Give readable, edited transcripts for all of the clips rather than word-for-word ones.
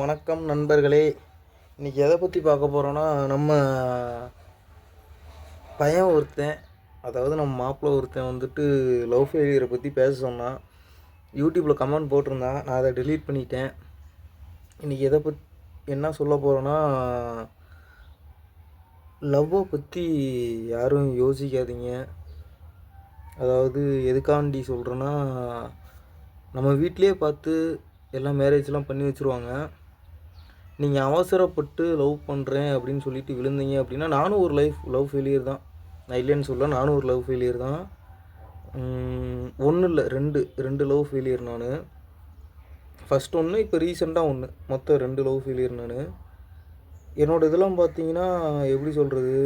வணக்கம் நண்பர்களே. இன்றைக்கி எதை பற்றி பார்க்க போகிறோன்னா, நம்ம பையன் ஒருத்தன், அதாவது நம்ம மாப்பிள்ளை ஒருத்தன் வந்துட்டு லவ் ஃபெயிலியரை பற்றி பேச சொன்னான். யூடியூப்பில் கமெண்ட் போட்டிருந்தான். நான் அதை டெலீட் பண்ணிட்டேன். இன்றைக்கி எதை என்ன சொல்ல போகிறோன்னா, லவ்வை பற்றி யாரும் யோசிக்காதீங்க. அதாவது எதுக்காண்டி சொல்கிறேன்னா, நம்ம வீட்டிலே பார்த்து எல்லாம் மேரேஜ்லாம் பண்ணி வச்சுருவாங்க. நீங்கள் அவசரப்பட்டு லவ் பண்ணுறேன் அப்படின்னு சொல்லிட்டு விழுந்தீங்க அப்படின்னா, நானும் ஒரு லவ் ஃபெயிலியர் தான். நான் இல்லைன்னு சொல்ல, நானும் ஒரு லவ் ஃபெயிலியர் தான். ஒன்று இல்லை, ரெண்டு லவ் ஃபெயிலியர் நான். ஃபஸ்ட் ஒன்று, இப்போ ரீசெண்டாக ஒன்று, மொத்தம் 2 லவ் ஃபெயிலியர் நான். என்னோடய இதெல்லாம் பார்த்தீங்கன்னா, எப்படி சொல்கிறது,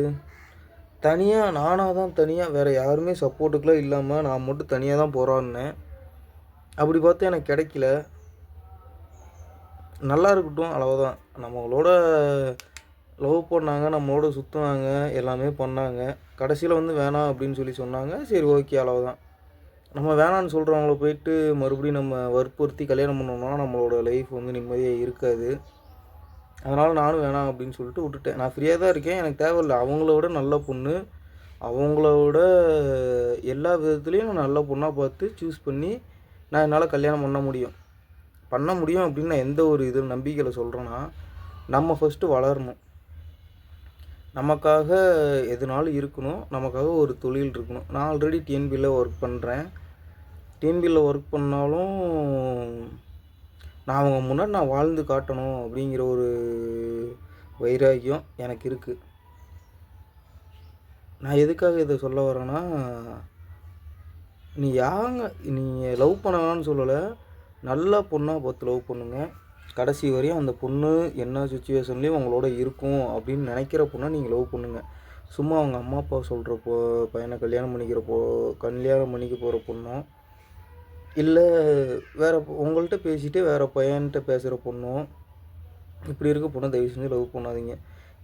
நானாக தான் தனியாக, வேறு யாருமே சப்போர்ட்டுக்கெலாம் இல்லாமல் நான் மட்டும் தனியாக தான் போராடினேன். அப்படி பார்த்தா எனக்கு கிடைக்கல. நல்லா இருக்கட்டும், அவ்வளோதான். நம்மளோட லவ் பண்ணாங்க, நம்மளோட சுற்றுனாங்க, எல்லாமே பண்ணாங்க. கடைசியில் வந்து வேணாம் அப்படின்னு சொன்னாங்க. சரி, ஓகே, அவ்வளோதான். நம்ம வேணான்னு சொல்கிறவங்கள போயிட்டு மறுபடியும் நம்ம வற்புறுத்தி கல்யாணம் பண்ணோம்னா நம்மளோட லைஃப் வந்து நிம்மதியாக இருக்காது. அதனால் நானும் வேணாம் அப்படின்னு சொல்லிட்டு விட்டுட்டேன். நான் ஃப்ரீயாக தான் இருக்கேன், எனக்கு தேவையில்லை. அவங்களோட நல்ல பொண்ணு, அவங்களோட எல்லா விதத்துலேயும் நான் நல்ல பொண்ணாக பார்த்து சூஸ் பண்ணி நான் என்னால் கல்யாணம் பண்ண முடியும் அப்படின்னு நான் எந்த ஒரு நம்பிக்கையில் சொல்கிறேன்னா, நம்ம ஃபஸ்ட்டு வளரணும். நமக்காக எதுனாலும் இருக்கணும். நமக்காக ஒரு தொழில் இருக்கணும். நான் ஆல்ரெடி டிஎன்பியில் ஒர்க் பண்ணுறேன். டிஎன்பியில் ஒர்க் பண்ணாலும் நான் அவங்க முன்னாடி நான் வாழ்ந்து காட்டணும் அப்படிங்கிற ஒரு வைராக்கியம் எனக்கு இருக்குது. நான் எதுக்காக இதை சொல்ல வரேன்னா, நீங்கள் லவ் பண்ணலான்னு சொல்லலை, நல்ல பொண்ணாக பார்த்து லவ் பண்ணுங்க. கடைசி வரையும் அந்த பொண்ணு என்ன சுச்சுவேஷன்லேயும் உங்களோட இருக்கும் அப்படின்னு நினைக்கிற பொண்ணை நீங்கள் லவ் பண்ணுங்கள். சும்மா அவங்க அம்மா அப்பா சொல்கிற பையனை கல்யாணம் பண்ணிக்க போகிற பொண்ணோ, இல்லை வேறு உங்கள்கிட்ட பேசிகிட்டு வேறு பையன்கிட்ட பேசுகிற பொண்ணோ, இப்படி இருக்க பொண்ணை தயவு செஞ்சு லவ் பண்ணாதீங்க.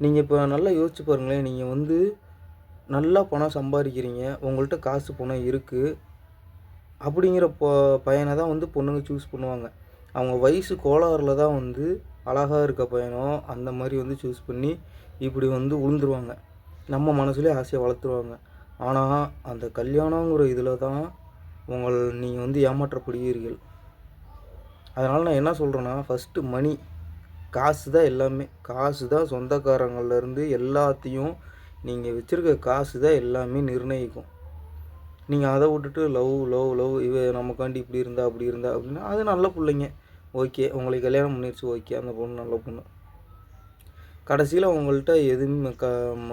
நீங்கள் இப்போ நல்லா யோசிச்சு பாருங்களேன். நீங்கள் வந்து நல்லா பணம் சம்பாதிக்கிறீங்க, உங்கள்கிட்ட காசு பணம் இருக்குது அப்படிங்கிற பையனை தான் வந்து பொண்ணுங்க சூஸ் பண்ணுவாங்க. அவங்க வயசு கோளாறில் தான் வந்து அழகாக இருக்க பையனோ அந்த மாதிரி வந்து சூஸ் பண்ணி இப்படி வந்து உழுந்துருவாங்க. நம்ம மனசுலேயே ஆசையை வளர்த்துருவாங்க. ஆனால் அந்த கல்யாணங்கிற இதில் தான் நீங்கள் வந்து ஏமாற்றப்படுவீர்கள். அதனால் நான் என்ன சொல்கிறேன்னா, ஃபஸ்ட்டு மணி, காசு தான் எல்லாமே. காசு தான் சொந்தக்காரங்கள்லேருந்து எல்லாத்தையும், நீங்கள் வச்சுருக்க காசு தான் எல்லாமே நிர்ணயிக்கும். நீங்கள் அதை விட்டுட்டு லவ் நமக்காண்டி இப்படி இருந்தா அப்படி இருந்தா அப்படின்னா, அது நல்ல பிள்ளைங்க, ஓகே, உங்களை கல்யாணம் பண்ணிடுச்சு, ஓகே, அந்த பொண்ணு நல்ல பொண்ணு. கடைசியில் உங்கள்கிட்ட எதுவுமே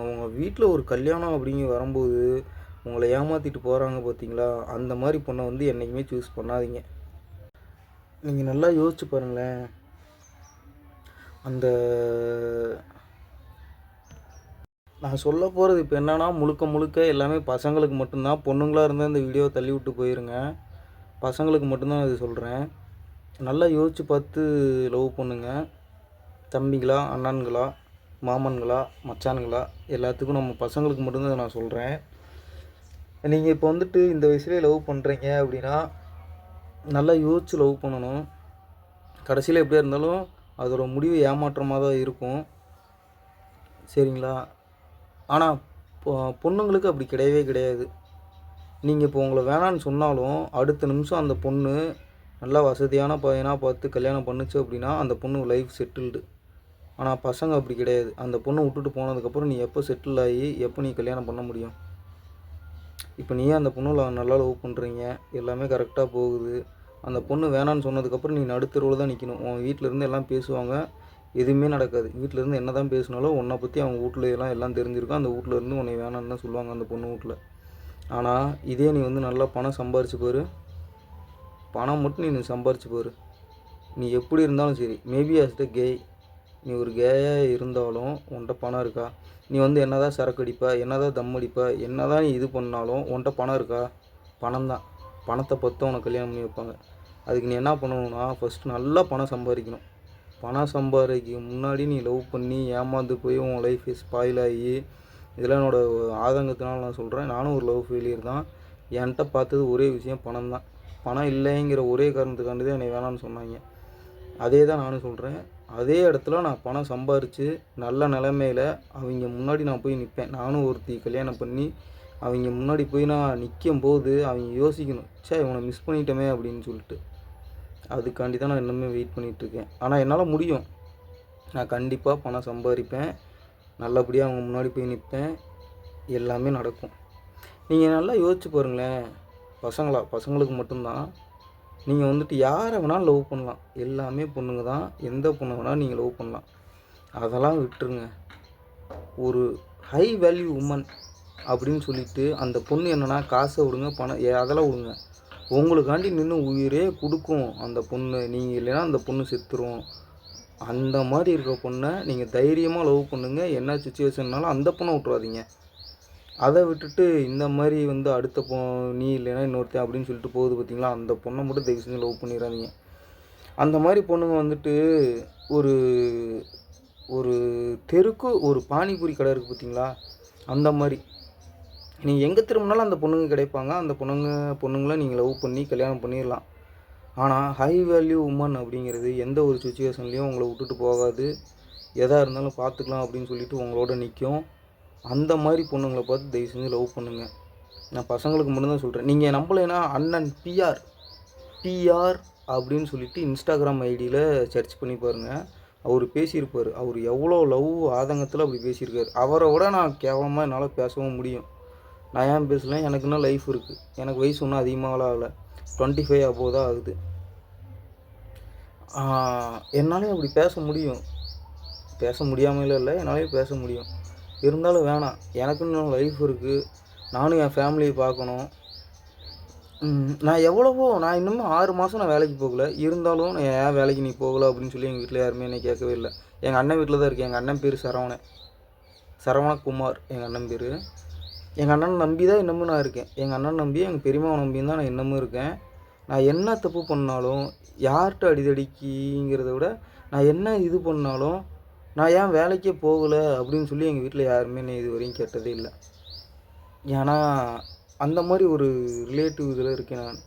உங்கள் வீட்டில் ஒரு கல்யாணம் அப்படிங்க வரும்போது உங்களை ஏமாற்றிட்டு போகிறாங்க பார்த்தீங்களா, அந்த மாதிரி பொண்ணை வந்து என்றைக்குமே சூஸ் பண்ணாதீங்க. நீங்கள் நல்லா யோசிச்சு பாருங்களேன். நான் சொல்ல போகிறது இப்போ என்னென்னா, முழுக்க எல்லாமே பசங்களுக்கு மட்டும்தான். பொண்ணுங்களாக இருந்தால் இந்த வீடியோவை தள்ளி விட்டு போயிருங்க. பசங்களுக்கு மட்டும்தான் இது சொல்கிறேன். நல்லா யோசித்து பார்த்து லவ் பண்ணுங்க. தம்பிங்களா, அண்ணன்களா, மாமன்களா, மச்சான்களா, எல்லாத்துக்கும் நம்ம பசங்களுக்கு மட்டும்தான் நான் சொல்கிறேன். நீங்கள் இப்போ வந்துட்டு இந்த வயசுலேயே லவ் பண்ணுறீங்க அப்படின்னா, நல்லா யோசித்து லவ் பண்ணணும். கடைசியில் எப்படியா இருந்தாலும் அதோட முடிவு ஏமாற்றமாக தான் இருக்கும், சரிங்களா? ஆனால் பொண்ணுங்களுக்கு அப்படி கிடையவே கிடையாது. நீங்கள் இப்போ உங்களை வேணான்னு சொன்னாலும் அடுத்த நிமிஷம் அந்த பொண்ணு நல்லா வசதியான பையனாக பார்த்து கல்யாணம் பண்ணுச்சு அப்படின்னா அந்த பொண்ணு லைஃப் செட்டில்டு. ஆனால் பசங்க அப்படி கிடையாது. அந்த பொண்ணை விட்டுட்டு போனதுக்கப்புறம் நீ எப்போ செட்டில் ஆகி எப்போ நீ கல்யாணம் பண்ண முடியும்? இப்போ நீயே அந்த பொண்ணு நல்லா லவ் பண்ணுறீங்க, எல்லாமே கரெக்டாக போகுது. அந்த பொண்ணு வேணான்னு சொன்னதுக்கப்புறம் நீ நடுத்தருவில் தான் நிற்கணும். உன் வீட்டிலேருந்து எல்லாம் பேசுவாங்க, எதுவுமே நடக்காது. வீட்டிலேருந்து என்ன தான் பேசினாலும் உன்னை பற்றி அவங்க வீட்டில் எல்லாம் தெரிஞ்சிருக்கும். அந்த வீட்டிலேருந்து உன்னை வேணான்னு தான் சொல்லுவாங்க, அந்த பொண்ணு வீட்டில். ஆனால் இதே நீ வந்து நல்லா பணம் சம்பாரிச்சு பாரு, பணம் மட்டும் நீ சம்பாரிச்சு பாரு, நீ எப்படி இருந்தாலும் சரி, மேபி ஆஸ் த கேய், நீ ஒரு கேயாக இருந்தாலும் உன்கிட்ட பணம் இருக்கா? நீ வந்து என்ன தான் சரக்கு அடிப்ப, என்ன தான் தம் அடிப்ப, என்ன தான் நீ இது பண்ணாலும் உன்கிட்ட பணம் இருக்கா? பணம் தான். பணத்தை பார்த்து உனக்கு கல்யாணம் பண்ணி வைப்பாங்க. அதுக்கு நீ என்ன பண்ணணும்னா, ஃபஸ்ட்டு நல்லா பணம் சம்பாதிக்கணும். பணம் சம்பாதிக்க முன்னாடி நீ லவ் பண்ணி ஏமாந்து போய் உன் லைஃப் ஸ்பாயில் ஆகி, இதெல்லாம் என்னோடய ஆதங்கத்தினால நான் சொல்கிறேன். நானும் ஒரு லவ் ஃபெயிலியர் தான். என்கிட்ட பார்த்தது ஒரே விஷயம் பணம் தான். பணம் இல்லைங்கிற ஒரே காரணத்துக்காண்டி தான் என்னை வேணான்னு சொன்னாங்க. அதே தான் நானும் சொல்கிறேன். அதே இடத்துல நான் பணம் சம்பாரித்து நல்ல நிலைமையில அவங்க முன்னாடி நான் போய் நிற்பேன். நானும் ஒருத்தி கல்யாணம் பண்ணி அவங்க முன்னாடி போய் நான் நிற்கும்போது அவங்க யோசிக்கணும், ச்சே இவனை மிஸ் பண்ணிட்டோமே அப்படின்னு சொல்லிட்டு. அதுக்காண்டி தான் நான் இன்னுமே வெயிட் பண்ணிகிட்ருக்கேன். ஆனால் என்னால் முடியும். நான் கண்டிப்பாக பணம் சம்பாதிப்பேன். நல்லபடியாக அவங்க முன்னாடி போய் நிற்பேன். எல்லாமே நடக்கும். நீங்கள் நல்லா யோசிச்சு பாருங்களேன். பசங்களுக்கு மட்டும்தான். நீங்கள் வந்துட்டு யாரை வேணாலும் லவ் பண்ணலாம். எல்லாமே பொண்ணுங்க தான். எந்த பொண்ணை வேணாலும் நீங்கள் லவ் பண்ணலாம். அதெல்லாம் விட்டுருங்க. ஒரு ஹை வேல்யூ உமன் அப்படின்னு சொல்லிட்டு அந்த பொண்ணு என்னென்னா காசை விடுங்க, பணம் அதெல்லாம் விடுங்க. உங்களுக்காண்டி நின்று உயிரே கொடுக்கும் அந்த பொண்ணு. நீங்கள் இல்லைன்னா அந்த பொண்ணு செத்துரும். அந்த மாதிரி இருக்க பொண்ணை நீங்கள் தைரியமாக லவ் பண்ணுங்கள். என்ன சுச்சுவேஷன்னாலும் அந்த பொண்ணை விட்றாதீங்க. அதை விட்டுட்டு இந்த மாதிரி வந்து அடுத்த நீ இல்லைன்னா இன்னொருத்தன் அப்படின்னு சொல்லிட்டு போகுது பார்த்தீங்களா, அந்த பொண்ணை மட்டும் தயவு செஞ்சு லவ் பண்ணிடாதீங்க. அந்த மாதிரி பொண்ணுங்க வந்துட்டு ஒரு ஒரு தெருக்கு ஒரு பானிபூரி கடை இருக்குது பார்த்தீங்களா, அந்த மாதிரி நீங்கள் எங்கே திரும்பினாலும் அந்த பொண்ணுங்க கிடைப்பாங்க. அந்த பொண்ணுங்களை நீங்கள் லவ் பண்ணி கல்யாணம் பண்ணிடலாம். ஆனால் ஹை வேல்யூ உமன் அப்படிங்கிறது எந்த ஒரு சுச்சுவேஷன்லேயும் உங்களை விட்டுட்டு போகாது. எதாக இருந்தாலும் பார்த்துக்கலாம் அப்படின்னு சொல்லிட்டு உங்களோட நிற்கும். அந்த மாதிரி பொண்ணுங்களை பார்த்து தயவு செஞ்சு லவ் பண்ணுங்கள். நான் பசங்களுக்கு மட்டும்தான் சொல்கிறேன். நீங்கள் நம்பலைன்னா அண்ணன் பிஆர் அப்படின்னு சொல்லிட்டு இன்ஸ்டாகிராம் ஐடியில் சர்ச் பண்ணி பாருங்கள். அவர் பேசியிருப்பார். அவர் எவ்வளோ லவ் ஆதங்கத்தில் அப்படி பேசியிருக்காரு. அவரை விட நான் கேவலமாக என்னால் பேசவும் முடியும். நான் ஏன் பேசல, எனக்கு இன்னும் லைஃப் இருக்குது. எனக்கு வயசு ஒன்றும் அதிகமாகலாம் ஆகலை. 25 அப்போ தான் ஆகுது. என்னாலே அப்படி பேச முடியும். பேச முடியாமலே இல்லை, என்னாலே பேச முடியும். இருந்தாலும் வேணாம், எனக்குன்னு லைஃப் இருக்குது. நானும் என் ஃபேமிலியை பார்க்கணும். நான் இன்னமும் 6 மாதம் நான் வேலைக்கு போகலை. இருந்தாலும் நான் ஏன் வேலைக்கு நீ போகலை அப்படின்னு சொல்லி எங்கள் வீட்டில் யாருமே என்னை கேட்கவே இல்லை. எங்கள் அண்ணன் வீட்டில் தான் இருக்கேன். எங்கள் அண்ணன் பேர் சரவணகுமார் எங்கள் அண்ணன் பேர். எங்கள் அண்ணனை நம்பி தான் இன்னமும் நான் இருக்கேன். எங்கள் அண்ணன் நம்பி எங்கள் பெரியம்மாவை நம்பியும் தான் நான் இன்னமும் இருக்கேன். நான் என்ன தப்பு பண்ணாலும், யார்கிட்ட அடிதடிங்கிறத விட நான் என்ன இது பண்ணாலும், நான் ஏன் வேலைக்கே போகலை அப்படின்னு சொல்லி எங்கள் வீட்டில் யாருமே என்னை இது வரையும் கேட்டதே இல்லை. ஏன்னா அந்த மாதிரி ஒரு ரிலேட்டிவ் இதில் இருக்கேன் நான்.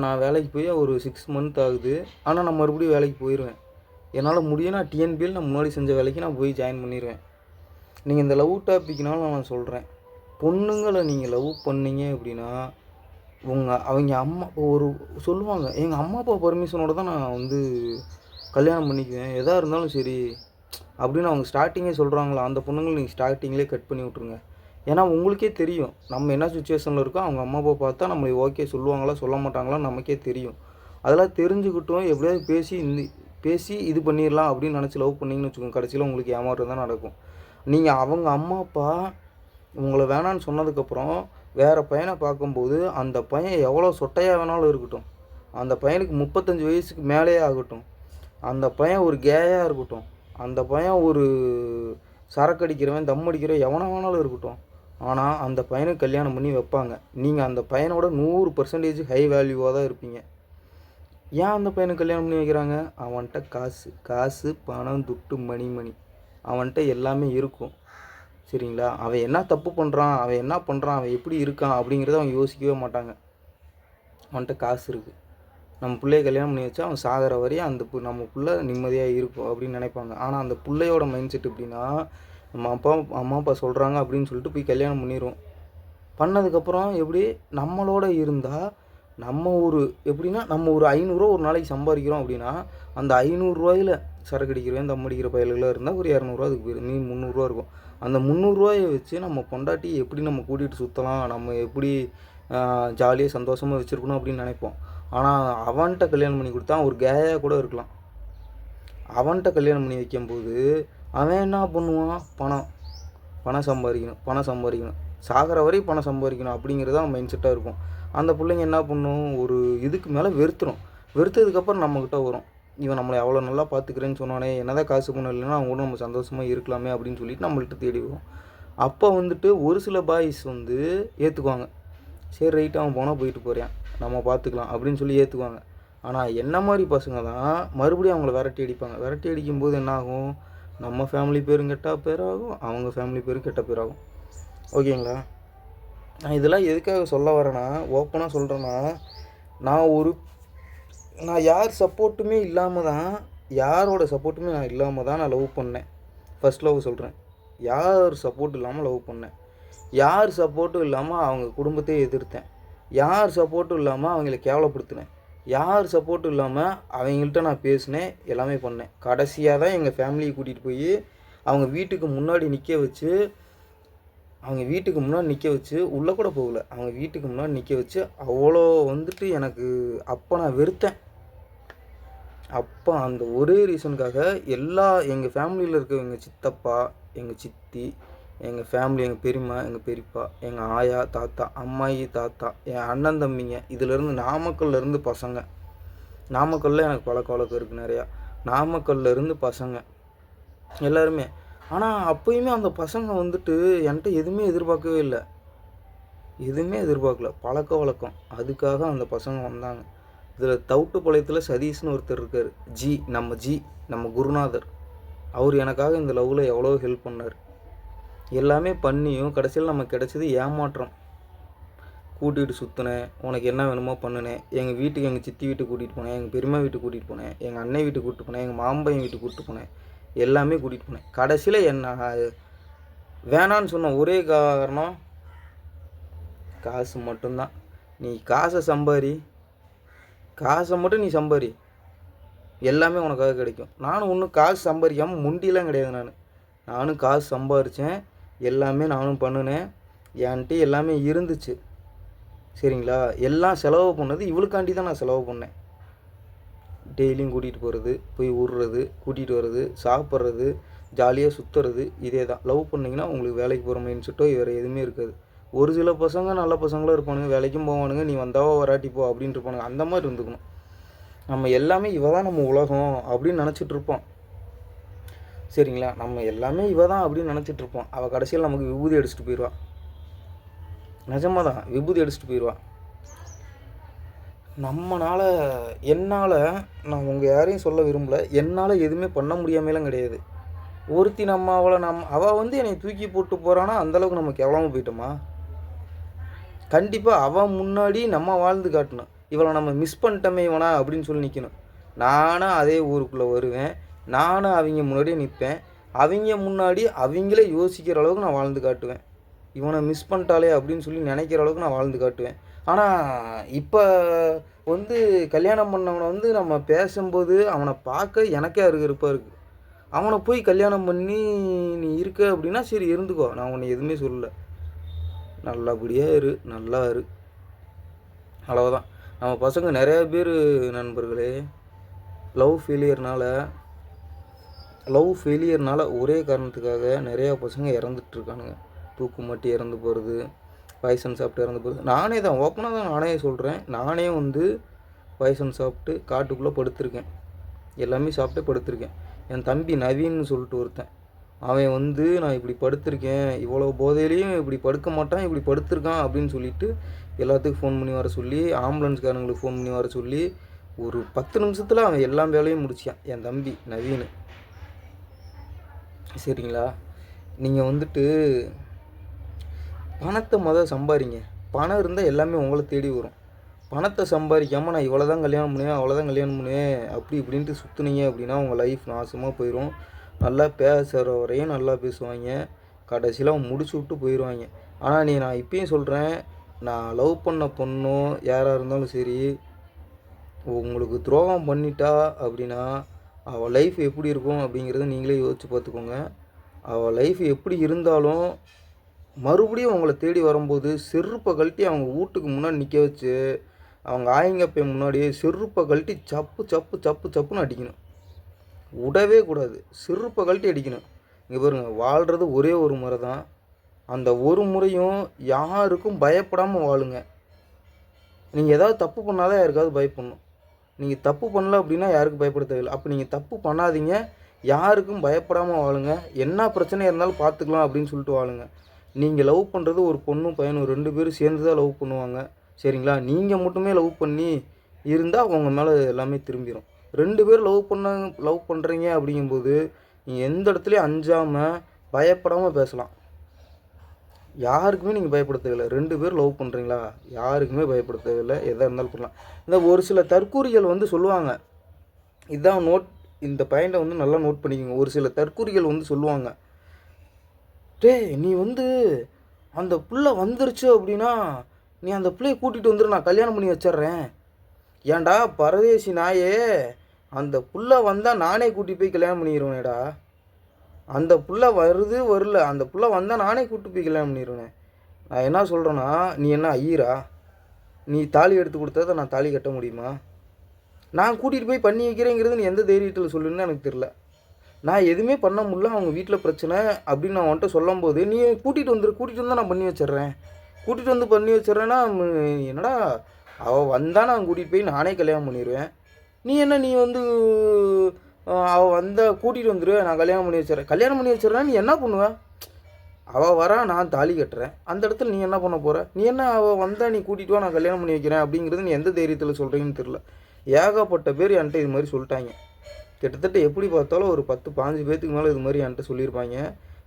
நான் வேலைக்கு போய் ஒரு 6 மந்த் ஆகுது. ஆனால் நான் மறுபடியும் வேலைக்கு போயிடுவேன். என்னால் முடியும். நான் டிஎன்பிஎல் நான் முன்னாடி செஞ்ச வேலைக்கு நான் போய் ஜாயின் பண்ணிடுவேன். நீங்கள் இந்த லவ் டாப்பிக்னாலும் நான் சொல்கிறேன், பொண்ணுங்களை நீங்கள் லவ் பண்ணீங்க அப்படின்னா அவங்க அம்மா ஒரு சொல்லுவாங்க, எங்கள் அம்மா அப்பா பர்மிஷனோட தான் நான் வந்து கல்யாணம் பண்ணிக்குவேன், எதாக இருந்தாலும் சரி அப்படின்னு அவங்க ஸ்டார்டிங்கே சொல்கிறாங்களா, அந்த பொண்ணுங்களை நீங்கள் ஸ்டார்டிங்லேயே கட் பண்ணி விட்ருங்க. ஏன்னா உங்களுக்கே தெரியும் நம்ம என்ன சுச்சுவேஷனில் இருக்கோம். அவங்க அம்மா அப்பா பார்த்தா நம்மளை ஓகே சொல்லுவாங்களா சொல்ல மாட்டாங்களா நமக்கே தெரியும். அதெல்லாம் தெரிஞ்சுக்கிட்டும் எப்படியாவது பேசி இது பண்ணிடலாம் அப்படின்னு நினச்சி லவ் பண்ணிங்கன்னு வச்சுக்கோங்க, கடைசியில் உங்களுக்கு ஏமாற்றம் தான் நடக்கும். நீங்கள் அவங்க அம்மா அப்பா உங்களை வேணான்னு சொன்னதுக்கப்புறம் வேறு பையனை பார்க்கும்போது அந்த பையன் எவ்வளோ சொட்டையாக வேணாலும் இருக்கட்டும், அந்த பையனுக்கு 35 வயசுக்கு மேலேயே ஆகட்டும், அந்த பையன் ஒரு கேயாக இருக்கட்டும், அந்த பையன் ஒரு சரக்கு அடிக்கிறவன் தம் அடிக்கிறவன் எவனா வேணாலும் இருக்கட்டும், ஆனால் அந்த பையனுக்கு கல்யாணம் பண்ணி வைப்பாங்க. நீங்கள் அந்த பையனோட 100% ஹை வேல்யூவாக தான் இருப்பீங்க. ஏன் அந்த பையனுக்கு கல்யாணம் பண்ணி வைக்கிறாங்க? அவன்கிட்ட காசு பணம் துட்டு மணி அவன்கிட்ட எல்லாமே இருக்கும். சரிங்களா? அவன் என்ன தப்பு பண்ணுறான், அவன் எப்படி இருக்கான் அப்படிங்கிறத அவங்க யோசிக்கவே மாட்டாங்க. அவன்கிட்ட காசு இருக்குது, நம்ம பிள்ளைய கல்யாணம் பண்ணி வச்சா அவன் சாகிற வரையும் நம்ம பிள்ளை நிம்மதியாக இருக்கும் அப்படின்னு நினைப்பாங்க. ஆனால் அந்த பிள்ளையோட மைண்ட் செட் எப்படின்னா, அம்மா அப்பா சொல்கிறாங்க அப்படின்னு சொல்லிட்டு போய் கல்யாணம் பண்ணிடுவோம். பண்ணதுக்கப்புறம் எப்படி நம்மளோட இருந்தால் நம்ம ஒரு 500 ஒரு நாளைக்கு சம்பாதிக்கிறோம் அப்படின்னா, அந்த 500 சரக்கு அடிக்கிறவன் தம் அடிக்கிற பயல்களாக இருந்தால் ஒரு 200 அதுக்கு போயிடும், 300 இருக்கும். அந்த 300 வச்சு நம்ம பொண்டாட்டி எப்படி நம்ம கூட்டிகிட்டு சுற்றலாம், நம்ம எப்படி ஜாலியாக சந்தோஷமாக வச்சுருக்கணும் அப்படின்னு நினைப்போம். ஆனால் அவன்கிட்ட கல்யாணம் பண்ணி கொடுத்தா ஒரு கேயாக கூட இருக்கலாம். அவன்கிட்ட கல்யாணம் பண்ணி வைக்கும்போது அவன் என்ன பண்ணுவான், பணம் சம்பாதிக்கணும் சாகிற வரை பணம் சம்பாதிக்கணும் அப்படிங்கிறது அவன் மைண்ட் செட்டாக இருக்கும். அந்த பிள்ளைங்க என்ன பண்ணும், ஒரு இதுக்கு மேலே வெறுத்ததுக்கப்புறம் நம்மக்கிட்ட வரும், இவன் நம்மளை அவ்வளோ நல்லா பார்த்துக்கிறேன்னு சொன்னானே, என்னதான் காசு பணம் இல்லைன்னா அவங்க கூட நம்ம சந்தோஷமாக இருக்கலாமே அப்படின்னு சொல்லிட்டு நம்மள்கிட்ட தேடி வரும். அப்போ வந்துட்டு ஒரு சில பாய்ஸ் ஏற்றுக்குவாங்க, சரி ரைட்டு அவன் போனால் போயிட்டு போகிறேன் நம்ம பார்த்துக்கலாம் அப்படின்னு சொல்லி ஏற்றுக்குவாங்க. ஆனால் என்ன மாதிரி பசங்க தான் மறுபடியும் அவங்கள விரட்டி அடிக்கும்போது என்ன ஆகும், நம்ம ஃபேமிலி பேரும் கெட்ட பேராகும், அவங்க ஃபேமிலி பேரும் கெட்ட பேராகும். ஓகேங்களா? நான் இதெல்லாம் எதுக்காக சொல்ல வரேன்னா, ஓப்பனாக சொல்கிறேன்னா, நான் ஒரு நான் யார் சப்போர்ட்டுமே இல்லாமல் தான், யாரோட சப்போர்ட்டுமே நான் இல்லாமல் தான் நான் லவ் பண்ணேன். ஃபர்ஸ்ட் லவ் சொல்கிறேன். யார் சப்போர்ட் இல்லாமல் லவ் பண்ணேன். யார் சப்போர்ட்டும் இல்லாமல் அவங்க குடும்பத்தையே எதிர்த்தேன். யார் சப்போர்ட்டும் இல்லாமல் அவங்கள கேவலப்படுத்தினேன். யார் சப்போர்ட்டும் இல்லாமல் அவங்கள்ட்ட நான் பேசினேன், எல்லாமே பண்ணேன். கடைசியாக தான் எங்கள் ஃபேமிலியை கூட்டிகிட்டு போய் அவங்க வீட்டுக்கு முன்னாடி நிற்க வச்சு, உள்ளே கூட போகல, அவங்க வீட்டுக்கு முன்னாடி நிற்க வச்சு அவ்வளோ வந்துட்டு எனக்கு அப்போ நான் வெறுத்தேன். அப்போ அந்த ஒரே ரீசனுக்காக எங்கள் ஃபேமிலியில் இருக்க எங்கள் சித்தப்பா, எங்கள் சித்தி, எங்கள் ஃபேமிலி, எங்கள் பெரியம்மா, எங்கள் பெரியப்பா, எங்கள் ஆயா, தாத்தா, அம்மாயி, தாத்தா, என் அண்ணன் தம்பிங்க, இதிலேருந்து நாமக்கல்லேருந்து பசங்க, நாமக்கல்லில் எனக்கு பழக்கம் இருக்குது நிறையா, நாமக்கல்லேருந்து பசங்க எல்லாருமே. ஆனால் அப்போயுமே அந்த பசங்க வந்துட்டு என்கிட்ட எதுவுமே எதிர்பார்க்கவே இல்லை, எதுவுமே எதிர்பார்க்கல. பழக்க வழக்கம் அதுக்காக அந்த பசங்க வந்தாங்க. இதில் தவுட்டுப்பாளையத்தில் சதீஷ்னு ஒருத்தர் இருக்கார், நம்ம குருநாதர். அவர் எனக்காக இந்த லவ்வில் எவ்வளோ ஹெல்ப் பண்ணார். எல்லாமே பண்ணியும் கடைசியில் நமக்கு கிடச்சது ஏமாற்றம். கூட்டிகிட்டு சுற்றினேன், உனக்கு என்ன வேணுமோ பண்ணினேன், எங்கள் வீட்டுக்கு எங்கள் சித்தி வீட்டுக்கு கூட்டிகிட்டு போனேன், எங்கள் பெரியம்மா வீட்டுக்கு கூட்டிகிட்டு போனேன், எங்கள் அண்ணன் வீட்டுக்கு கூப்பிட்டு போனேன், எங்கள் மாம்பையன் வீட்டுக்கு கூப்பிட்டு போனேன், எல்லாமே கூட்டிகிட்டு போனேன். கடைசியில் என்ன வேணான்னு சொன்ன ஒரே காரணம் காசு மட்டும்தான். நீ காசை மட்டும் நீ சம்பாரி, எல்லாமே உனக்காக கிடைக்கும். நானும் ஒன்றும் காசு சம்பாதிக்காமல் முண்டிலாம் கிடையாது. நானும் காசு சம்பாரித்தேன், எல்லாமே நானும் பண்ணினேன், என்கிட்ட எல்லாமே இருந்துச்சு. சரிங்களா? எல்லாம் செலவு பண்ணது இவளுக்காண்டி தான் நான் செலவு பண்ணேன். டெய்லியும் கூட்டிகிட்டு போகிறது, போய் விட்றது, கூட்டிகிட்டு வர்றது, சாப்பிட்றது, ஜாலியாக சுற்றுறது, இதே தான். லவ் பண்ணிங்கன்னா உங்களுக்கு வேலைக்கு போகிற மைண்ட் செட்டோ வேறு எதுவுமே இருக்காது. ஒரு சில பசங்க நல்ல பசங்களாக இருப்பானுங்க, வேலைக்கும் போவானுங்க, நீ வந்தாவோ வராட்டி போ அப்படின்ட்டு இருப்பானுங்க. அந்த மாதிரி இருந்துக்கணும். நம்ம எல்லாமே இவ தான் நம்ம உலகம் அப்படின்னு நினச்சிட்ருப்போம். சரிங்களா? நம்ம எல்லாமே இவ தான் அப்படின்னு நினச்சிட்ருப்போம். அவள் கடைசியில் நமக்கு விபூதி அடிச்சுட்டு போயிடுவாள். நிஜமாக தான், விபூதி அடிச்சுட்டு போயிடுவாள். என்னால் நான் உங்கள் யாரையும் சொல்ல விரும்பலை, என்னால் எதுவுமே பண்ண முடியாமலாம் கிடையாது. ஒருத்தி அவள் வந்து என்னை தூக்கி போட்டு போகிறான்னா அந்தளவுக்கு நம்ம கேவலமாக போயிட்டோமா? கண்டிப்பாக அவன் முன்னாடி நம்ம வாழ்ந்து காட்டணும். இவளை நம்ம மிஸ் பண்ணிட்டோமே இவனா அப்படின்னு சொல்லி நிற்கணும். நானும் அதே ஊருக்குள்ளே வருவேன், நானும் அவங்க முன்னாடியே நிற்பேன், அவங்க முன்னாடி அவங்களே யோசிக்கிற அளவுக்கு நான் வாழ்ந்து காட்டுவேன். இவனை மிஸ் பண்ணிட்டாலே அப்படின்னு சொல்லி நினைக்கிற அளவுக்கு நான் வாழ்ந்து காட்டுவேன். ஆனால் இப்போ வந்து கல்யாணம் பண்ணவனை வந்து நம்ம பேசும்போது அவனை பார்க்க எனக்கே அருகருப்பாக இருக்குது. அவனை போய் கல்யாணம் பண்ணி நீ இருக்க அப்படின்னா சரி இருந்துக்கோ, நான் உன்னை எதுவுமே சொல்லலை, நல்லபடியாக நல்லா இரு, அவ்வளோதான். நம்ம பசங்க நிறையா பேர் நண்பர்களே லவ் ஃபெயிலியர்னால் ஒரே காரணத்துக்காக நிறையா பசங்க இறந்துட்டுருக்கானுங்க. தூக்கு மாட்டி இறந்து போகிறது, பாய்சன் சாப்பிட்டு இறந்து போகிறது. நானே தான் ஓப்பனாக தான் நானே சொல்கிறேன். நானே வந்து பாய்சன் சாப்பிட்டு காட்டுக்குள்ளே படுத்திருக்கேன், எல்லாமே சாப்பிட்டு படுத்திருக்கேன். என் தம்பி நவீன்னு சொல்லிட்டு ஒருத்தன், அவன் வந்து நான் இப்படி படுத்திருக்கேன், இவ்வளோ போதையிலையும் இப்படி படுக்க மாட்டான், இப்படி படுத்திருக்கான் அப்படின்னு சொல்லிட்டு எல்லாத்துக்கும் ஃபோன் பண்ணி வர சொல்லி, ஆம்புலன்ஸ்காரங்களுக்கு ஃபோன் பண்ணி வர சொல்லி, ஒரு 10 நிமிஷத்தில் அவன் எல்லா வேலையும் முடிச்சான், என் தம்பி நவீன். சரிங்களா? நீங்கள் வந்துட்டு பணத்தை சம்பாதிங்க. பணம் இருந்தால் எல்லாமே உங்களை தேடி வரும். பணத்தை சம்பாதிக்காமல் நான் இவ்வளோ தான் கல்யாணம் பண்ணுவேன் அப்படி இப்படின்ட்டு சுற்றுனீங்க அப்படின்னா உங்கள் லைஃப் நாசமாக போயிடும். நல்லா பேசுகிற வரையும் நல்லா பேசுவாங்க, கடைசியில் அவன் முடிச்சு விட்டு போயிடுவாங்க. ஆனால் நான் இப்பயும் சொல்கிறேன், நான் லவ் பண்ண பொண்ணும் யாராக இருந்தாலும் சரி, உங்களுக்கு துரோகம் பண்ணிட்டா அப்படின்னா அவள் லைஃப் எப்படி இருக்கும் அப்படிங்கிறத நீங்களே யோசித்து பார்த்துக்கோங்க. அவள் லைஃப் எப்படி இருந்தாலும் மறுபடியும் அவங்கள தேடி வரும்போது செருப்பை கழட்டி அவங்க வீட்டுக்கு முன்னாடி நிற்க வச்சு, அவங்க ஆயங்கப்பை முன்னாடியே செருப்பை கழட்டி சப்புன்னு அடிக்கணும். விடவே கூடாது, செருப்பை கழட்டி அடிக்கணும். இங்கே பாருங்கள், வாழ்கிறது ஒரே ஒரு முறை தான். அந்த ஒரு முறையும் யாருக்கும் பயப்படாமல் வாழுங்க. நீங்கள் ஏதாவது தப்பு பண்ணாதான் யாருக்காவது பயப்படணும். நீங்கள் தப்பு பண்ணல அப்படின்னா யாருக்கும் பயப்பட தேவையில்லை. அப்போ நீங்கள் தப்பு பண்ணாதீங்க, யாருக்கும் பயப்படாமல் வாழுங்க. என்ன பிரச்சனையாக இருந்தாலும் பார்த்துக்கலாம் அப்படின்னு சொல்லிட்டு வாழுங்க. நீங்கள் லவ் பண்ணுறது ஒரு பொண்ணும் பையனும் 2 பேரும் சேர்ந்து தான் லவ் பண்ணுவாங்க. சரிங்களா? நீங்கள் மட்டுமே லவ் பண்ணி இருந்தால் அவங்க மேலே எல்லாமே திரும்பிடும். 2 பேர் லவ் பண்ணுறீங்க அப்படிங்கும்போது நீங்கள் எந்த இடத்துலையும் அஞ்சாமல் பயப்படாமல் பேசலாம். யாருக்குமே நீங்கள் பயப்பட தேவையில்ல. 2 பேர் லவ் பண்ணுறீங்களா, யாருக்குமே பயப்பட தேவையில்ல. எதா இருந்தாலும் பண்ணலாம். இந்த ஒரு சில தற்கூறிகள் வந்து சொல்லுவாங்க, இதான் இந்த பாயிண்ட்டை வந்து நல்லா நோட் பண்ணிக்கோங்க. ஒரு சில தற்கூறிகள் வந்து சொல்லுவாங்க, டேய் நீ வந்து அந்த புள்ள வந்துருச்சு அப்படின்னா, நீ அந்த புள்ளைய கூட்டிகிட்டு வந்துரு, நான் கல்யாணம் பண்ணி வச்சிட்றேன். ஏன்டா பரதேசி நாயே, அந்த புள்ள வந்தால் நானே கூட்டிகிட்டு போய் கல்யாணம் பண்ணிடுவேனேடா. அந்த புள்ள வருது வரல, அந்த புள்ள வந்தால் நானே கூப்பிட்டு போய் கல்யாணம் பண்ணிடுவேன். நான் என்ன சொல்கிறேன்னா, நீ என்ன ஐயரா? நீ தாலி எடுத்து கொடுத்ததை நான் தாலி கட்ட முடியுமா? நான் கூட்டிகிட்டு போய் பண்ணி வைக்கிறேங்கிறது நீ எந்த தைரியத்தில் சொல்லுன்னு எனக்கு தெரில. நான் எதுவுமே பண்ண முடியல, அவங்க வீட்டில் பிரச்சனை அப்படின்னு நான் உன்கிட்ட சொல்லும்போது, நீ கூட்டிகிட்டு வந்தால் நான் பண்ணி வச்சிட்றேன். கூட்டிகிட்டு வந்து பண்ணி வச்சிட்றேன்னா என்னடா, அவள் வந்தால் நான் கூட்டிகிட்டு போய் நானே கல்யாணம் பண்ணிடுவேன். நீ வந்து அவள் வந்தால் கூட்டிகிட்டு வந்துடு, நான் கல்யாணம் பண்ணி வச்சிட்றேன். கல்யாணம் பண்ணி வச்சிட்றேன்னா நீ என்ன பண்ணுவேன்? அவள் வரா, நான் தாலி கட்டுறேன். அந்த இடத்துல நீ என்ன பண்ண போகிற? நீ என்ன அவள் வந்தால் நீ கூட்டிகிட்டு வா, நான் கல்யாணம் பண்ணி வைக்கிறேன் அப்படிங்கிறது நீ எந்த தைரியத்தில் சொல்கிறீங்கன்னு தெரில. ஏகப்பட்ட பேர் என்கிட்ட இது மாதிரி சொல்லிட்டாங்க. கிட்டத்தட்ட எப்படி பார்த்தாலும் ஒரு 10-15 பேர்த்துக்கு மேலே இது மாதிரி என்கிட்ட சொல்லியிருப்பாங்க.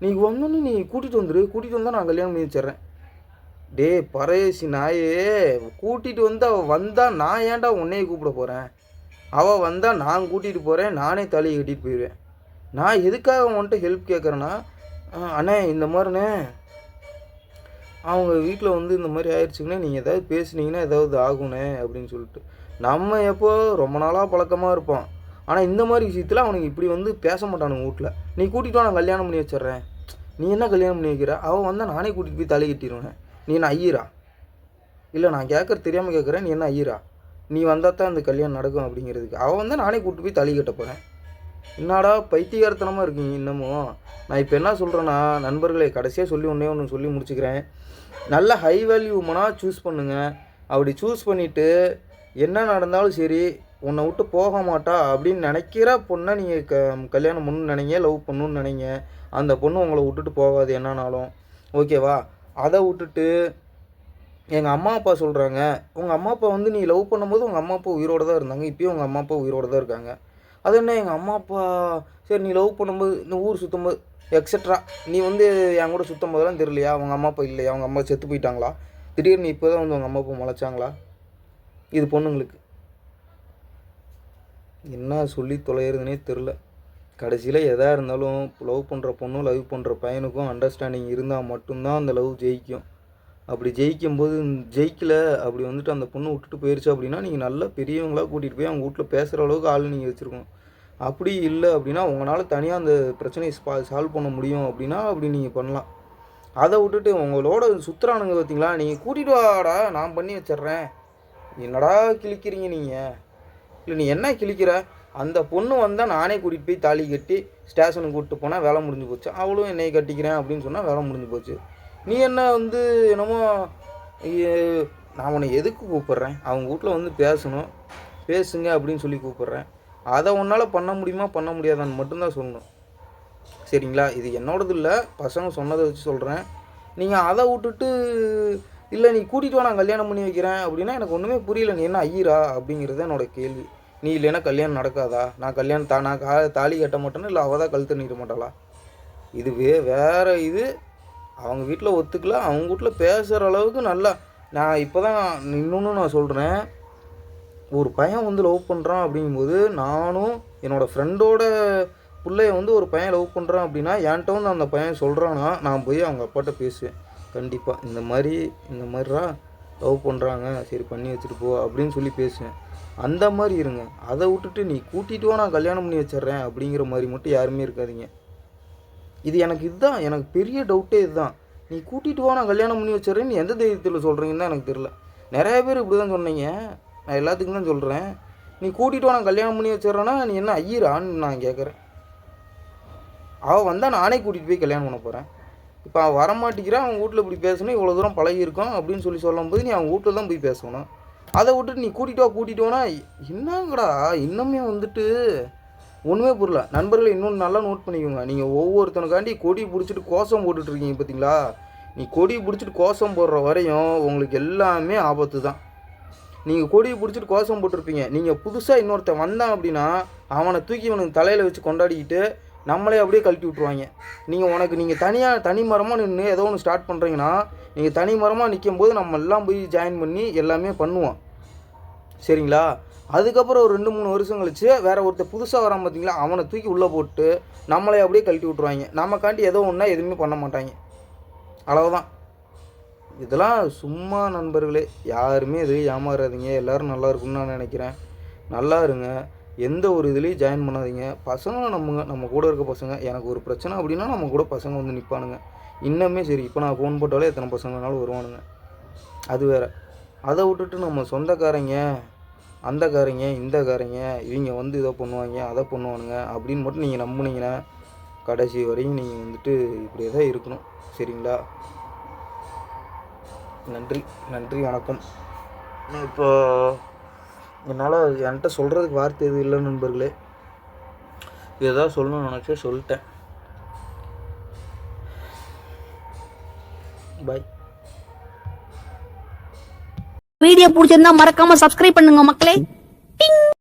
நீ வந்தோன்னு நீ கூட்டிகிட்டு வந்துடு, கூட்டிகிட்டு வந்தால் நான் கல்யாணம் பண்ணி வச்சிட்றேன். டே பரதேசி நாயே, கூட்டிகிட்டு வந்து அவள் வந்தால் நான் ஏன்டா உன்னையே கூப்பிட போகிறேன்? அவள் வந்தால் நான் கூட்டிகிட்டு போகிறேன், நானே தலையை கட்டிட்டு போயிடுவேன். நான் எதுக்காக உன்கிட்ட ஹெல்ப் கேட்குறேன்னா, அண்ணே இந்த மாதிரிண்ணே அவங்க வீட்டில் வந்து இந்த மாதிரி ஆயிடுச்சுங்கண்ணே, நீங்கள் ஏதாவது பேசுனீங்கன்னா ஏதாவது ஆகுண்ணே அப்படின்னு சொல்லிட்டு. நம்ம எப்போ ரொம்ப நாளாக பழக்கமாக இருப்போம். ஆனால் இந்த மாதிரி விஷயத்தில் அவனுக்கு இப்படி வந்து பேச மாட்டானுங்க வீட்டில். நீ கூட்டிகிட்டு வா, நான் கல்யாணம் பண்ணி வச்சிட்றேன். நீ என்ன கல்யாணம் பண்ணி வைக்கிற? அவள் வந்தால் நானே கூட்டிகிட்டு போய் தலை கட்டிடுவேன். நீ என்ன ஐயரா? இல்லை நான் கேட்குறது தெரியாமல் கேட்குறேன். நீ என்ன ஐயரா? நீ வந்தால் தான் அந்த கல்யாணம் நடக்கும் அப்படிங்கிறதுக்கு. அவள் வந்தால் நானே கூப்பிட்டு போய் தலை கட்ட போகிறேன். என்னடா பைத்தியகாரத்தனமாக இருக்கீங்க இன்னமும். நான் இப்போ என்ன சொல்கிறேன்னா, நண்பர்களை கடைசியாக சொல்லி ஒன்று சொல்லி முடிச்சுக்கிறேன். நல்ல ஹை வேல்யூ உமனாக சூஸ் பண்ணுங்கள். அப்படி சூஸ் பண்ணிவிட்டு என்ன நடந்தாலும் சரி உன்னை விட்டு போக மாட்டா அப்படின்னு நினைக்கிற பொண்ணை நீங்கள் கல்யாணம் பண்ணணுன்னு நினைங்க, லவ் பண்ணணுன்னு நினைங்க. அந்த பொண்ணு உங்களை விட்டுட்டு போகாது என்னன்னாலும், ஓகேவா? அதை விட்டுட்டு எங்கள் அம்மா அப்பா சொல்கிறாங்க, உங்கள் அம்மா அப்பா வந்து நீ லவ் பண்ணும்போது உங்கள் அம்மா அப்பா உயிரோடு தான் இருந்தாங்க, இப்போயும் உங்கள் அம்மா அப்பா உயிரோடு தான் இருக்காங்க. அது என்ன எங்கள் அம்மா அப்பா சரி நீ லவ் பண்ணும்போது இந்த ஊர் சுற்றும்போது எக்ஸட்ரா நீ வந்து என் கூட சுற்றும் போதெல்லாம் தெரியலையா? அவங்க அம்மா அப்பா இல்லையா? அவங்க அம்மா செத்து போயிட்டாங்களா? திடீர்னு இப்போ தான் வந்து உங்கள் அம்மா அப்பா முளைச்சாங்களா? இது பொண்ணுங்களுக்கு என்ன சொல்லி தொலைகிறதுனே தெரில. கடைசியில் எதாக இருந்தாலும் லவ் பண்ணுற பொண்ணும் லவ் பண்ணுற பையனுக்கும் அண்டர்ஸ்டாண்டிங் இருந்தால் மட்டும்தான் அந்த லவ் ஜெயிக்கும். அப்படி ஜெயிக்கும்போது ஜெயிக்கலை அப்படி வந்துட்டு அந்த பொண்ணு விட்டுட்டு போயிடுச்சு அப்படின்னா நீங்கள் நல்லா பெரியவங்களாக கூட்டிகிட்டு போய் அவங்க வீட்டில் பேசுகிற அளவுக்கு ஆள் நீங்கள் வச்சுருக்கணும். அப்படி இல்லை அப்படின்னா உங்களால் தனியாக அந்த பிரச்சனையை சால்வ் பண்ண முடியும் அப்படின்னா அப்படி நீங்கள் பண்ணலாம். அதை விட்டுட்டு உங்களோட சுற்றுறானுங்க பார்த்தீங்களா, நீங்கள் கூட்டிகிட்டு வாடா நான் பண்ணி வச்சிட்றேன். என்னடா கிழிக்கிறீங்க நீங்கள்? இல்லை நீ என்ன கிழிக்கிற? அந்த பொண்ணு வந்தால் நானே கூட்டிகிட்டு போய் தாலி கட்டி ஸ்டேஷனுக்கு கூப்பிட்டு போனால் வேலை முடிஞ்சு போச்சு. அவளும் என்னையை கட்டிக்கிறேன் அப்படின்னு சொன்னால் வேலை முடிஞ்சு போச்சு. நீ என்ன வந்து என்னமோ நான் உன்னை எதுக்கு கூப்பிட்றேன்? அவங்க வீட்டில் வந்து பேசுங்க அப்படின்னு சொல்லி கூப்பிட்றேன். அதை உன்னால் பண்ண முடியுமா பண்ண முடியாதான்னு மட்டும்தான் சொல்லணும். சரிங்களா? இது என்னோடது இல்லை, பசங்க சொன்னதை வச்சு சொல்கிறேன். நீங்கள் அதை விட்டுட்டு இல்லை நீ கூட்டிகிட்டு வா நான் கல்யாணம் பண்ணி வைக்கிறேன் அப்படின்னா எனக்கு ஒன்றுமே புரியல. நீ என்ன ஐயரா அப்படிங்கிறது என்னோடய கேள்வி. நீ இல்லைன்னா கல்யாணம் நடக்காதா? நான் தாலி கட்ட மாட்டேன்னு இல்லை அவள் தான் கழுத்து நீட்ட மாட்டாளா? இதுவே வேறு இது. அவங்க வீட்டில் ஒத்துக்கல, அவங்க வீட்டில் பேசுகிற அளவுக்கு நல்லா. நான் இப்போ தான் இன்னொன்று நான் சொல்கிறேன். ஒரு பையன் வந்து லவ் பண்ணுறான் அப்படிங்கும்போது நானும் என்னோடய ஃப்ரெண்டோட பிள்ளைய வந்து ஒரு பையன் லவ் பண்ணுறான் அப்படின்னா என்கிட்ட வந்து அந்த பையன் சொல்கிறான்னா நான் போய் அவங்க அப்பாட்ட பேசுவேன். கண்டிப்பாக இந்த மாதிரிடா லவ் பண்ணுறாங்க, சரி பண்ணி வச்சுட்டு போ அப்படின்னு சொல்லி பேசுவேன். அந்த மாதிரி இருங்க. அதை விட்டுட்டு நீ கூட்டிகிட்டு வா நான் கல்யாணம் பண்ணி வச்சிட்றேன் அப்படிங்கிற மாதிரி மட்டும் யாருமே இருக்காதீங்க. இது இதுதான் எனக்கு பெரிய டவுட்டே இதுதான். நீ கூட்டிகிட்டு வா நான் கல்யாணம் பண்ணி வச்சிட்றேன்னு எந்த தைரியத்தில் சொல்கிறீங்கன்னு தான் எனக்கு தெரில. நிறைய பேர் இப்படி தான் சொன்னீங்க. நான் எல்லாத்துக்கும் தான் சொல்கிறேன். நீ கூட்டிகிட்டு வா நான் கல்யாணம் பண்ணி வச்சிட்றேன்னா நீ என்ன ஐயரான்னு நான் கேட்குறேன். அவள் வந்தால் நானே கூட்டிகிட்டு போய் கல்யாணம் பண்ண போகிறேன். இப்போ அவன் வரமாட்டேங்கிறான், அவங்க வீட்டில் இப்படி பேசணும், இவ்வளோ தூரம் பழகியிருக்கோம் அப்படின்னு சொல்லும்போது நீ அவங்க வீட்டில் தான் போய் பேசணும். அதை விட்டுட்டு நீ கூட்டிகிட்டு வானா என்னங்கடா இன்னுமே வந்துட்டு ஒன்றுமே புரியல. நண்பர்களை இன்னொன்று நல்லா நோட் பண்ணிக்கோங்க. நீங்கள் ஒவ்வொருத்தனுக்காண்டி கொடி பிடிச்சிட்டு கோஷம் போட்டுட்ருக்கீங்க பார்த்தீங்களா? நீ கொடி பிடிச்சிட்டு கோஷம் போடுற வரையும் உங்களுக்கு எல்லாமே ஆபத்து தான். நீங்கள் கொடியை பிடிச்சிட்டு கோஷம் போட்டிருப்பீங்க. நீங்கள் புதுசாக இன்னொருத்தன் வந்தான் அப்படின்னா அவனை தூக்கி அவனுக்கு தலையில் வச்சு கொண்டாடிக்கிட்டு நம்மளே அப்படியே கழட்டி விட்ருவாங்க. நீங்கள் தனி மரமாக நின்று ஏதோ ஒன்று ஸ்டார்ட் பண்ணுறீங்கன்னா, நீங்கள் தனி மரமாக நிற்கும்போது நம்ம எல்லாம் போய் ஜாயின் பண்ணி எல்லாமே பண்ணுவோம். சரிங்களா? அதுக்கப்புறம் ஒரு 2-3 வருஷம் கழிச்சு வேறு ஒருத்தர் புதுசாக வரான் பார்த்தீங்களா, அவனை தூக்கி உள்ளே போட்டு நம்மளே அப்படியே கழட்டி விட்ருவாங்க. நமக்காண்டி ஏதோ ஒன்றா எதுவுமே பண்ண மாட்டாங்க. அவ்வளவுதான். இதெல்லாம் சும்மா நண்பர்களே. யாருமே எதுலேயும் ஏமாறாதீங்க. எல்லோரும் நல்லா இருக்குன்னு நான் நினைக்கிறேன். நல்லா இருங்க. எந்த ஒரு இதுலேயும் ஜாயின் பண்ணாதீங்க. பசங்களும் நம்ம கூட இருக்க பசங்க. எனக்கு ஒரு பிரச்சனை அப்படின்னா நம்ம கூட பசங்க வந்து நிற்பானுங்க. இன்னமே சரி, இப்போ நான் ஃபோன் போட்டாலே எத்தனை பசங்கனாலும் வருவானுங்க. அது வேறு. அதை விட்டுட்டு நம்ம சொந்தக்காரங்க, அந்த காரங்க, இந்த காரங்க, இவங்க வந்து இதை பண்ணுவாங்க, அதை பண்ணுவானுங்க அப்படின்னு மட்டும் நீங்கள் நம்புனீங்கன்னா கடைசி வரையும் நீங்கள் வந்துட்டு இப்படியே தான் இருக்கணும். சரிங்களா? நன்றி, வணக்கம். இப்போ என்கிட்ட சொல்கிறதுக்கு வார்த்தை எதுவும் இல்லை நண்பர்களே. இதான் சொல்லணும்னு நினச்சே சொல்லிட்டேன். பாய். வீடியோ பிடிச்சிருந்தா மறக்காம சப்ஸ்கிரைப் பண்ணுங்க மக்களே.